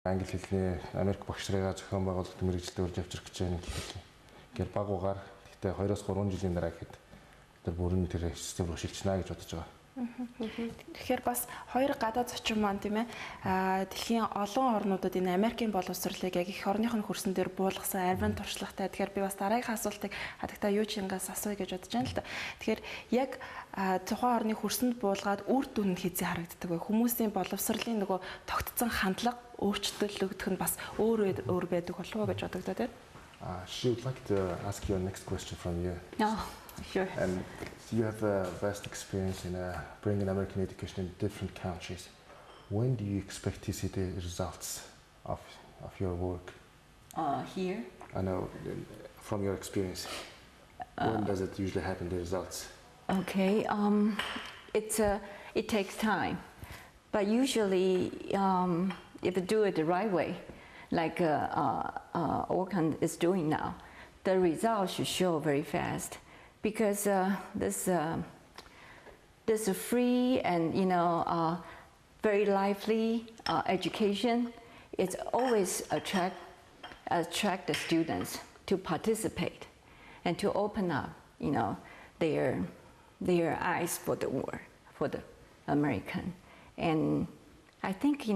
англи хэлний Америк багш нарыгаа зохион байгуулалт мэргэжилтэд урьж авчрах гэж байна гэхэл. Ингээд баг угаар гэхдээ 2-3 жилийн дараа гэхэд тэр бүрэн тэр систем руу шилжнэ гэж бодож байгаа. Тэгэхээр бас хоёр гадаад зочин маань тийм ээ дэлхийн олон орнуудад энэ Америкийн боловсролыг яг их орныхын хөрсөн дээр буулгасан арвин туршлагатай. Тэгэхээр би бас дараагийн асуултыг хадагтаа юу ч ингээс асууя гэж бодож байна л да. Тэгэхээр яг тухайн орны хөрсөнд буулгаад үр дүн нь хизээ харагддаг вэ? Хүмүүсийн боловсролын нөгөө тогтцсон хандлага өөрчлөлтөх нь бас өөр байдаг болов уу гэж бодогдоо тийм. She would like to ask you a next question from you. No, sure. And you have a vast experience in bringing American education in different countries. When do you expect to see the results of your work? Here? I know, from your experience. When does it usually happen, the results? Okay, it takes time. But usually, if you do it the right way, like Orkan is doing now, the results should show very fast. Because this a free and very lively education, it's always attract the students to participate and to open up their eyes for the world, for the American. And I think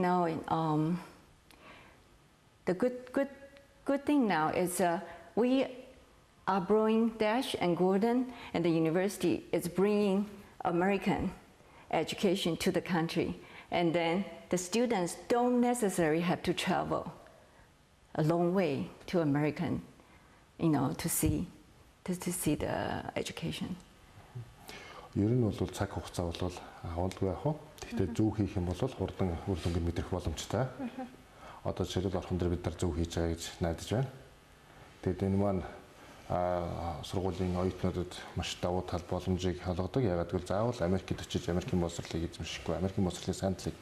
the good thing now is we are bringing Dash and Gordon, and the university is bringing American education to the country. And then the students don't necessarily have to travel a long way to American, to see the education. Ер нь бол цаг хугацаа бол агуулгүй яах вэ? Гэхдээ зөв хийх юм бол хурдан үр дүнг мэдрэх боломжтой. Одоо жишээлбэл орхон дээр бид нар зөв хийж байгаа гэж найдаж байна. Тэгэд энэ маань сургуулийн оюутнуудад маш давуу тал боломжийг олгодог. Ягаад гэвэл заавал Америкт очиж Америкийн боловсролыг эзэмшихгүй, Америкийн боловсролын сайн талыг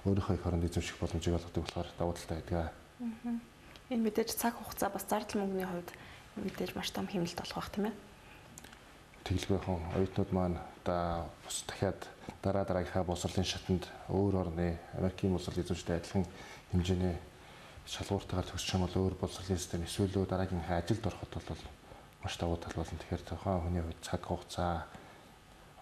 өөрийнхөө их оронд эзэмших боломжийг олгодог болохоор давуу талтай байдаг. Энэ мэдээж цаг хугацаа бас зардал мөнгөний хувьд мэдээж маш том хэмнэлт болох бах тийм ээ. Тэглэхэн оюутнууд маань бас дахиад дараагийнхаа боловсролын шатанд өөр орны Америкийн боловсролын эзэмштэй адилхан хэмжээний шалгууртайгаар төгсчих юм бол өөр боловсролын систем эсвэл дараагийнхаа ажилд ороход бол маш давуу тал болно. Тэгэхээр тухайн хүний хувьд цаг хугацаа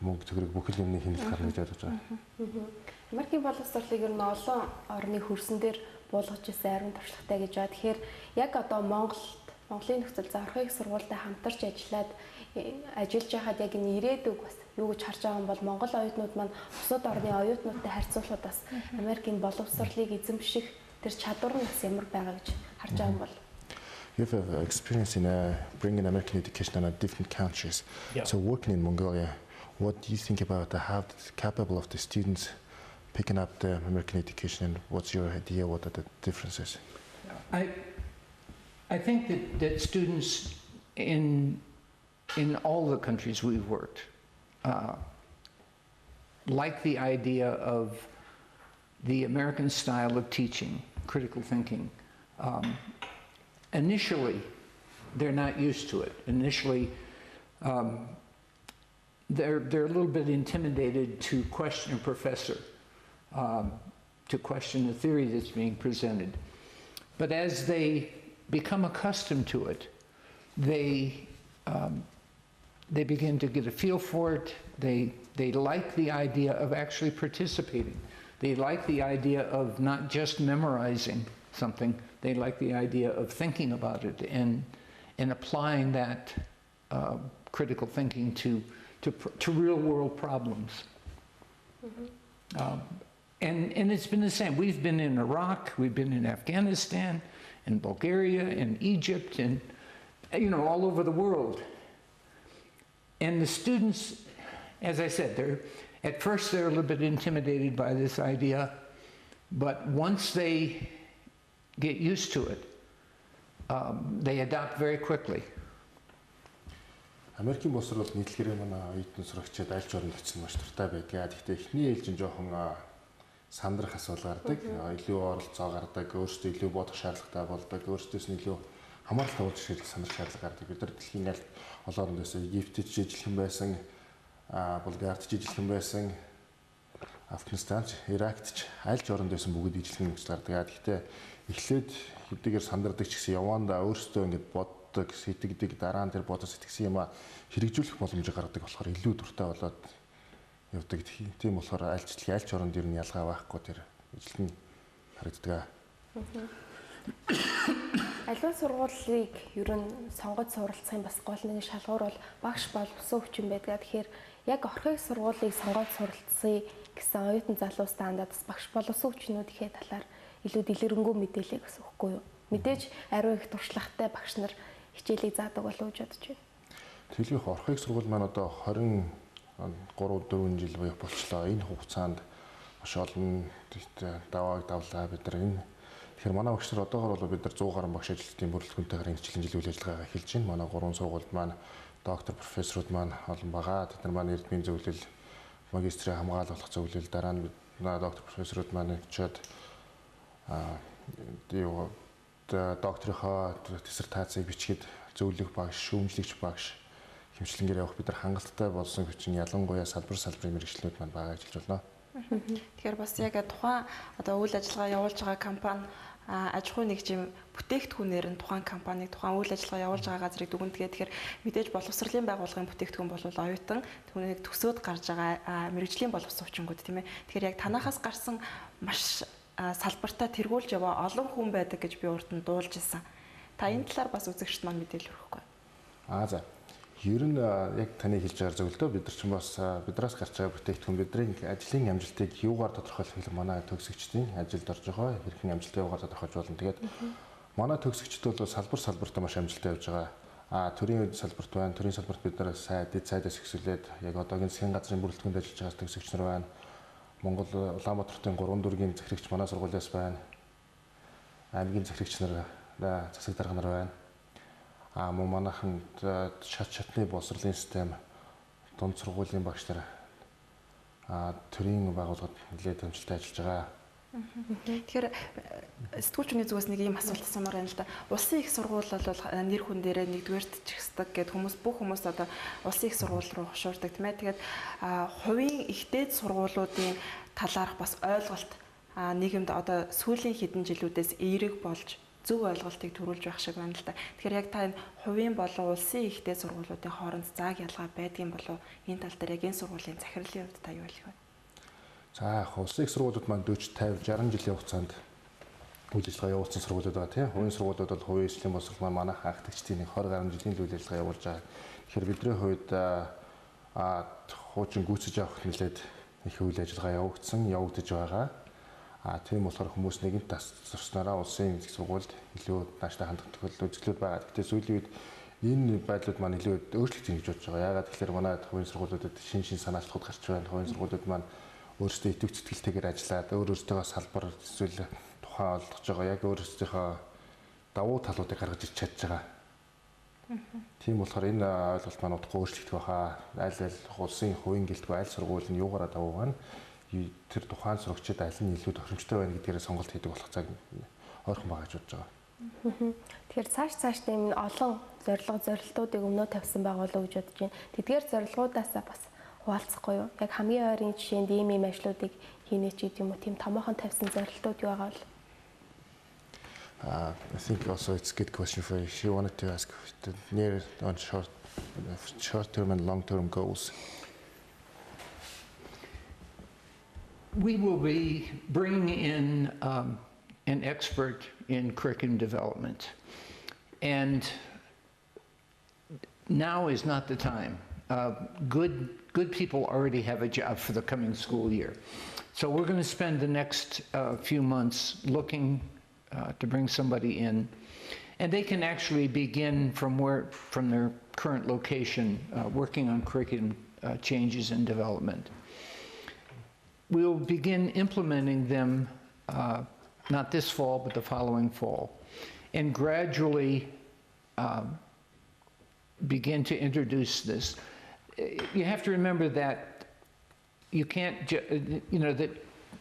мөнгө төгрөг бүхэл юмны хэмнэлт гарна гэж бодож байгаа. Америкийн боловсролыг ер нь олон орны хөрсөн дээр буулгаж ирсэн арвин туршлагатай гэж байна. Тэгэхээр яг одоо Монголын нөхцөл зархыг сургуультай хамтарч ажиллаж байхад яг энэ ирээдүг бас юу гэж харж байгаа юм бол Монгол оюутнууд маань бусад орны оюутнуудтай харьцуулахад бас Америкийн боловсролыг эзэмших тэр чадвар нь бас ямар байгаа гэж харж байгаа юм бол. You have experience in bringing American education in different countries. Yeah. So working in Mongolia, what do you think about how capable of the students picking up the American education, and what's your idea what are the differences? I think that students in all the countries we've worked like the idea of the American style of teaching, critical thinking. Initially, they're not used to it. Initially, they're a little bit intimidated to question a professor, to question the theory that's being presented. But as they become accustomed to it, they begin to get a feel for it. They like the idea of actually participating. They like the idea of not just memorizing something. They like the idea of thinking about it and applying that critical thinking to real world problems. And it's been the same. We've been in Iraq, we've been in Afghanistan, in Bulgaria, in Egypt, and all over the world. And the students, as I said, at first they're a little bit intimidated by this idea, but once they get used to it, they adapt very quickly. Америкийн боловсрол нийтлэхээр манай оюутны сурагчид аль ч оронд очсон маш туртай байдаг. Гэхдээ эхний ээлжин жоохон сандрах асуудал гардаг, илүү оролцоо гардаг, өөрсдөө илүү бодох шаардлагатай болдог, өөрсдөөс нь илүү хамааралтай болж ирэх сандрах шаардлага гардаг. Бид нар дэлхийн аль олон орноос Египтэд жижигхэн байсан, Булгарид жижигхэн байсан, Афганистан, Иракт аль ч оронд байсан бүгд ижлэхэн нөхцөл гардаг. Гэхдээ эхлээд хэдийгээр сандардаг ч гэсэн явандаа өөрсдөө ингэж боддог, сэтгэдэг, дараа нь тэр бодож сэтгэсэн юм а хэрэгжүүлэх боломжийг гаргадаг болохоор илүү дуртай болоод явдаг. Тийм болохоор аль ч оронд ер нь ялгаа байхгүй тэр ажилтны харагддаг. Аливаа сургуулийг ер нь сонгож суралцахын бас гол нэг шалгуур бол багш боловсон хүчин байдаг. Тэгэхээр яг орхийг сургуулийг сонгож суралцъя гэсэн оюутан залуус даандаа бас багш боловсон хүчнүүд ихээ талаар илүү дэлгэрэнгүй мэдээлэл өгөх үхгүй юу? Мэдээж ариун их туршлагатай багш нар хичээлийг заадаг болов уу гэж бодож байна. Тэглэх орхийг сургууль маань одоо 23-4 жил буюу болчлоо. Энэ хугацаанд маш олон давааг давлаа бид нар энэ. Тэгэхээр манай багш нар одоогоор бол бид нар 100 гаруй багш ажилтны бүрэлдэхүүнтэйгээр хичээлийн жилийн үйл ажиллагаагаа эхэлж байна. Манай 3 сургуульд маань доктор профессорууд маань олон байгаа. Тэд нар маань эрдмийн зөвлөл, магистрийн хамгаалах зөвлөл, дараа нь доктор профессорууд маань очиод докторийнхоо диссертацийг бичгээд зөвлөх багш, шүүмжлэгч багш хэмжлэнгээр явах бид нар хангалттай болсон хүчин ялангуяа салбарын мэргэжлүүд маань байгаа гэж хэлж байна. Тэгэхээр бас яг тухайн одоо үйл ажиллагаа явуулж байгаа компани аж ахуй нэгжийн бүтээгдэхүүнээр нь тухайн компаниг тухайн үйл ажиллагаа явуулж байгаа газрыг дүгнэдэг. Тэгэхээр мэдээж боловсролын байгууллагын бүтээгдэхүүн бол оюутан түүнийг төсөөд гарч байгаа мэргэжлийн боловсон хүчингүүд тийм ээ. Тэгэхээр яг танахаас гарсан маш салбартаа тэргүүлж яваа олон хүн байдаг гэж би урд нь дуулж ирсэн. Та энэ талаар бас үзэгчд маань мэдээлэл өгөхгүй. За. Ер нь яг таны хэлж байгаа зөв л дөө бид нар ч бас бидраас гарч байгаа бүтээгдэхүүн бидний ажлын амжилтыг юугаар тодорхойлох вэ? Манай төгсөгчдийн ажилд орж байгаа хэрхэн амжилтыг юугаар тодорхойлж болно. Тэгээд манай төгсөгчд бол салбартаа маш амжилттай явж байгаа. Төрийн салбарт байна. Төрийн салбарт бид нар сайдаас ихсүүлээд яг одоогийн засгийн газрын бүрэлдэхүүнд ажиллаж байгаа төгсөгч нар байна. Монгол Улаанбаатарын 3 дүүргийн захирагч манай сургуулиас байна. Аймгийн захирагч нар, засаг дарга нар байна. Мөн манайхан шатны боловсролын систем, дунд сургуулийн багш нар төрийн байгууллагад нэлээд амжилттай ажиллаж байгаа. Тэгэхээр сэтгүүлчний зүгээс нэг ийм асуулт асуумаар байна л да. Улсын их сургууль бол нэр хүн дээрээ нэгдүгээрт чихсдэг гэд бүх хүмүүс одоо улсын их сургууль руу хошуурдаг тийм ээ. Тэгээд хувийн ихтэй сургуулиудын талаарх бас ойлголт нийгэмд одоо сүүлийн хэдэн жилүүдээс эерэг болж зөв ойлголтыг төрүүлж байх шиг байна л да. Тэгэхээр яг та энэ хувийн болон улсын ихтэй сургуулиудын хооронд зааг ялгаа байдгийн болов энэ тал дээр яг энэ сургуулийн захирлын хувьд та юу хэлэх вэ? За улсын их сургуулиуд маань 40, 50, 60 жилийн хугацаанд үйл ажиллагаа явуулсан сургуулиуд байгаа тийм. Хувийн сургуулиуд бол хувийн эзлэлийн боловсрол маань манайх анхдагчдын 20 гаруй жилийн үйл ажиллагаа явуулж байгаа. Тэгэхээр бидний хувьд хуучин гүйцэж авах нэлээд их үйл ажиллагаа явагдаж байгаа. Тийм болохоор хүмүүс нэгэнт тасарснараа улсын их сургуульд илүү нааштай хандах тохиолдол үзэгдлүүд байгаа. Гэхдээ сүүлийн үед энэ байдлууд маань илүү өөрчлөгдсөн гэж бодож байгаа. Яагаад тэгэхээр манай хувийн сургуулиудад шин санаачлалууд гарч байна. Хувийн сургуулиуд маань өөрсдөө идэвх сэтгэлтэйгээр ажиллаад өөрсдөө салбар эсвэл тухайн олгож байгаа яг өөрсдийнхөө давуу талуудыг гаргаж ирч чадж байгаа. Тийм болохоор энэ ойлголт маань удахгүй өөрчлөгдөх байхаа. Аль улсын хувийн гэлтгүй аль сургууль нь юугаараа давуу байна. Тэр тухайн сурагчид аль нь илүү тохиромжтой байна гэдгээрээ сонголт хийдэг болох цаг ойрхон байгаа гэж бодож байгаа. Тэгэхээр цаашдаа энэ олон зорилтуудыг өмнөө тавьсан байгаа болов уу гэж бодож байна. Тэдгээр зорилгуудаасаа бас хуваалцахгүй юу? Яг хамгийн ойрын жишээнд ийм ажлуудыг хийнэ ч гэдэг юм уу? Тийм томоохон тавьсан зорилтууд юу байгаа вэ? I think also it's a good question for you. She wanted to ask the near on short-term and long-term goals. We will be bringing in an expert in curriculum development. And now is not the time. Good people already have a job for the coming school year. So we're going to spend the next few months looking to bring somebody in. And they can actually begin from their current location, working on curriculum changes and development. We'll begin implementing them not this fall, but the following fall, and gradually begin to introduce this. You have to remember that you can't, that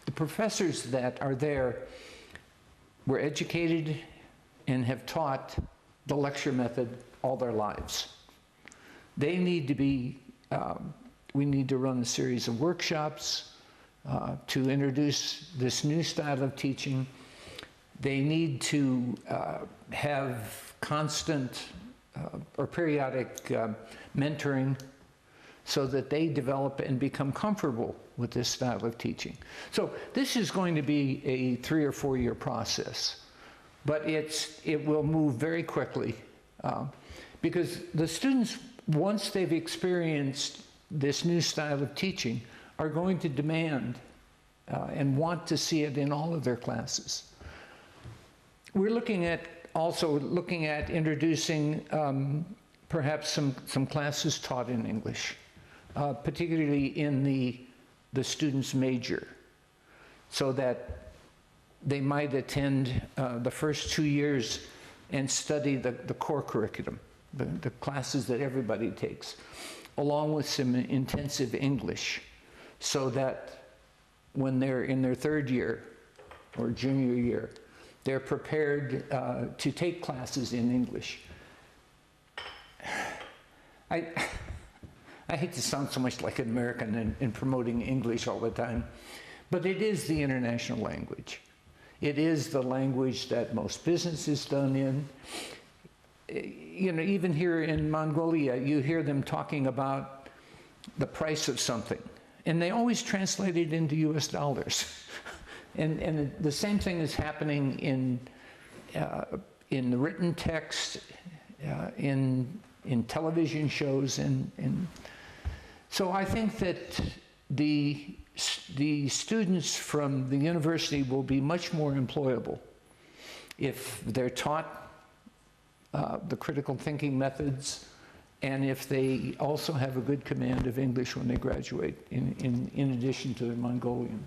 the professors that are there were educated and have taught the lecture method all their lives. They need to be, we need to run a series of workshops to introduce this new style of teaching. They need to have constant or periodic mentoring so that they develop and become comfortable with this style of teaching. So this is going to be a 3 or 4 year process, but it will move very quickly because the students, once they've experienced this new style of teaching, are going to demand and want to see it in all of their classes. We're also looking at introducing perhaps some classes taught in English, particularly in the students' major, so that they might attend the first 2 years and study the core curriculum, the classes that everybody takes, along with some intensive English, so that when they're in their 3rd year or junior year, they're prepared to take classes in English. I hate to sound so much like an American in promoting English all the time, but it is the international language. It is the language that most business is done in. You know, even here in Mongolia, you hear them talking about the price of something, and they always translate it into US dollars. And the same thing is happening in the written text, in television shows, and so I think that the students from the university will be much more employable if they're taught the critical thinking methods, and if they also have a good command of English when they graduate, in addition to the Mongolian.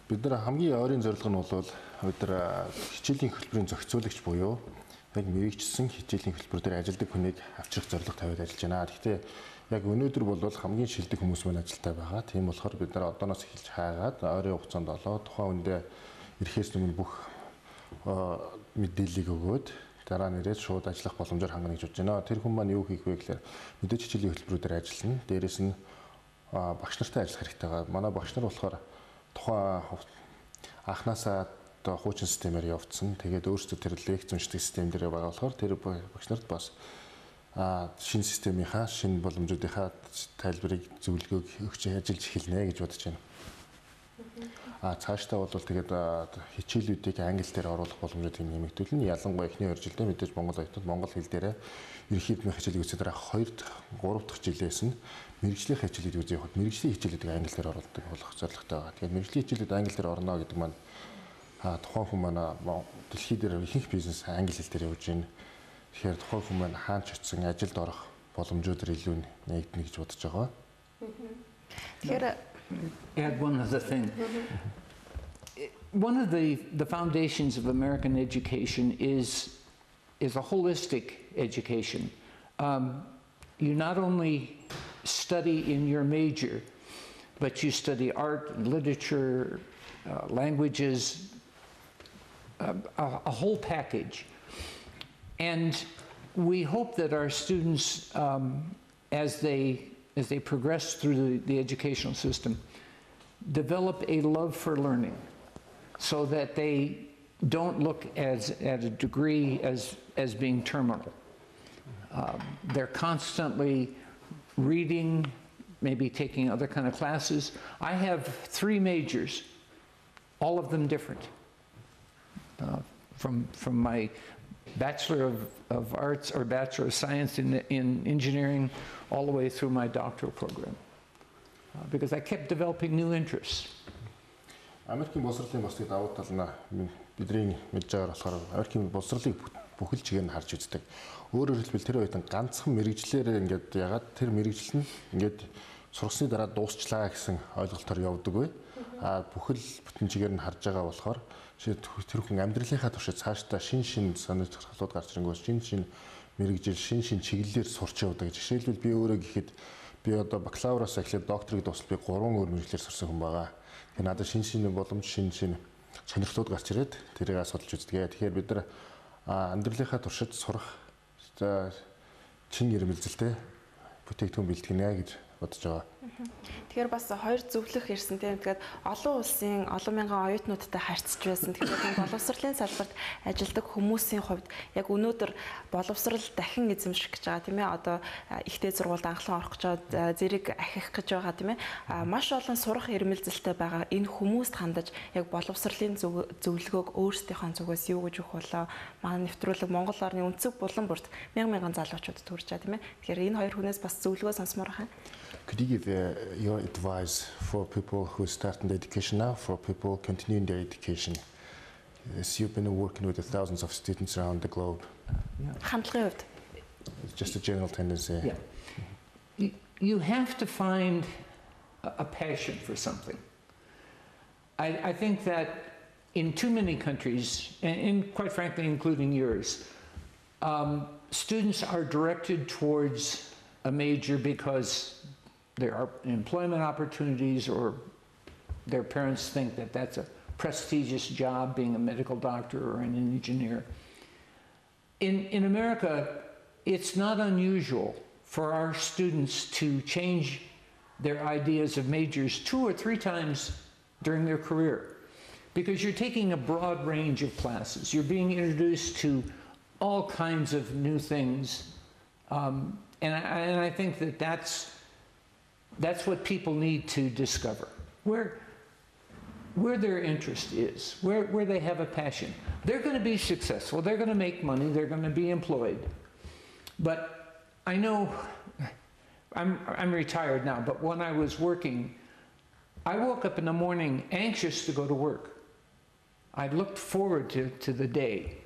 Бид нар хамгийн ойрын зорилго нь бол бид нар хичээлийн хөтөлбөрийн зохицуулагч буюу яг мэрэгчсэн хичээлийн хөтөлбөр дээр ажилладаг хүнийг авчрах зорилго тавиад ажиллаж байна. Гэхдээ яг өнөөдөр бол хамгийн шилдэг хүмүүс маань ажилтаа байгаа. Тийм болохоор бид нар одооноос эхэлж хаагаад ойрын хугацаанд олоод тухайн үндэ ирэхээс өмнө бүх мэдээллийг өгөөд дараа нь ирээд шууд ажиллах боломжоор хангана гэж бодож байна. Тэр хүн маань юу хийх вэ гэхээр мэдээж хичээлийн хөтөлбөрүүдээр ажиллана. Дээрээс нь багш нартай ажиллах хэрэгтэй байгаа. Манай багш нар болохоор тухайн анханасаа хуучин системээр явагдсан. Тэгээд өөрсдөө тэр лекц уншдаг систем дээр байгаа болохоор тэр багш нарт бас шинэ системийнхаа шинэ боломжуудынхаа тайлбарыг зөвлөгөөг өгч ажиллаж эхэлнэ гэж бодож байна. Цаашдаа бол тэгээд хичээлүүдийг англи дээр оруулах боломжуудыг нэмэгдүүлнэ. Ялангуяа эхний 2 жилдээ мэдээж монгол оюутнууд монгол хэл дээр ерөнхийдөө хичээлийг үзэх дараа 2 дахь 3 дахь жилээс нь мэрэгжлийн хичээлүүд үзэх явахад мэрэгжлийн хичээлүүдийг англи дээр оруулдаг болох зорилготой байгаа. Тэгээд мэрэгжлийн хичээлүүд англи дээр орно гэдэг маань тухайн хүн манай дэлхий дээр ихэнх бизнес англи хэл дээр явж байна. Тэгэхээр тухайн хүн маань хаанч очсон ажилд орох боломжуудаар илүү нэгдэнэ гэж бодож байгаа. Тэгэхээр Add one other thing. One of the foundations of American education is a holistic education. You not only study in your major, but you study art and literature, languages, a whole package. And we hope that our students, as they progress through the educational system, develop a love for learning so that they don't look at a degree as being terminal. They're constantly reading, maybe taking other kind of classes. I have 3 majors, all of them different. From my Bachelor of Arts or Bachelor of Science in Engineering all the way through my doctoral program, because I kept developing new interests. Америкийн боловсролын бас тэгээд давуу тал нь бидний мэдж байгаа болохоор Америкийн боловсролыг бүхэл чигээр нь харж үздэг. Өөрөөр хэлбэл тэр үед ганцхан мэрэгжлээр ингээд ягаад тэр мэрэгжил нь ингээд сургасны дараа дуусчлаа гэсэн ойлголтоор явдаг бай. Бүхэл бүтэн чигээр нь харж байгаа болохоор тэр хүн амьдралынхаа туршид цаашдаа шин сонирхлууд гарч ирэнгүүт шин мэрэгжил шин чиглэлээр сурч явдаг. Жишээлбэл би өөрөө гэхэд би одоо бакалавраас эхлээд докторыг дуусал би 3 өөр мэрэгжлээр сурсан хүн байгаа. Тэгэхээр надад шин боломж шин сонирхлууд гарч ирээд тэрийг асуудалж үздэг. Тэгэхээр бид нар амьдралынхаа туршид сурах чин ирмэлзэлтэй бүтээгдэхүүн бэлтгэнэ гэж бодож байгаа. Тэгэхээр бас хоёр зөвлөх ирсэн тийм. Тэгээд олон улсын олон мянган оюутнуудтай харьцаж байсан. Тэгэхээр боловсролын салбарт ажилладаг хүмүүсийн хувьд яг өнөөдөр боловсрол дахин эзэмших гэж байгаа тийм ээ. Одоо ихтэй сургуульд анхлан орох гэж байгаа, зэрэг ахих гэж байгаа тийм ээ. Маш олон сурах эрмэлзэлтэй байгаа энэ хүмүүст хандаж яг боловсролын зөвлөгөөг өөрсдийнхөө зүгээс юу гэж өгөх болоо. Манай нэвтрүүлэг Монгол орны өнцөг булан бүрт мянган залуучууд төрж байгаа тийм ээ. Тэгэхээр энэ хоёр хүнээс бас зөвлөгөө сонсомоор байна. Could you give your advice for people who start in education now, for people continuing their education? As you've been working with the thousands of students around the globe. Хандлагын хувьд It's just a general tendency. Yeah. You have to find a passion for something. I think that in too many countries, and quite frankly, including yours, students are directed towards a major because there are employment opportunities or their parents think that that's a prestigious job, being a medical doctor or an engineer. In America, it's not unusual for our students to change their ideas of majors 2 or 3 times during their career because you're taking a broad range of classes. You're being introduced to all kinds of new things. And I think that that's what people need to discover, where their interest is, where they have a passion. They're going to be successful, they're going to make money, they're going to be employed. But I know, I'm retired now, but when I was working, I woke up in the morning anxious to go to work. I looked forward to the day.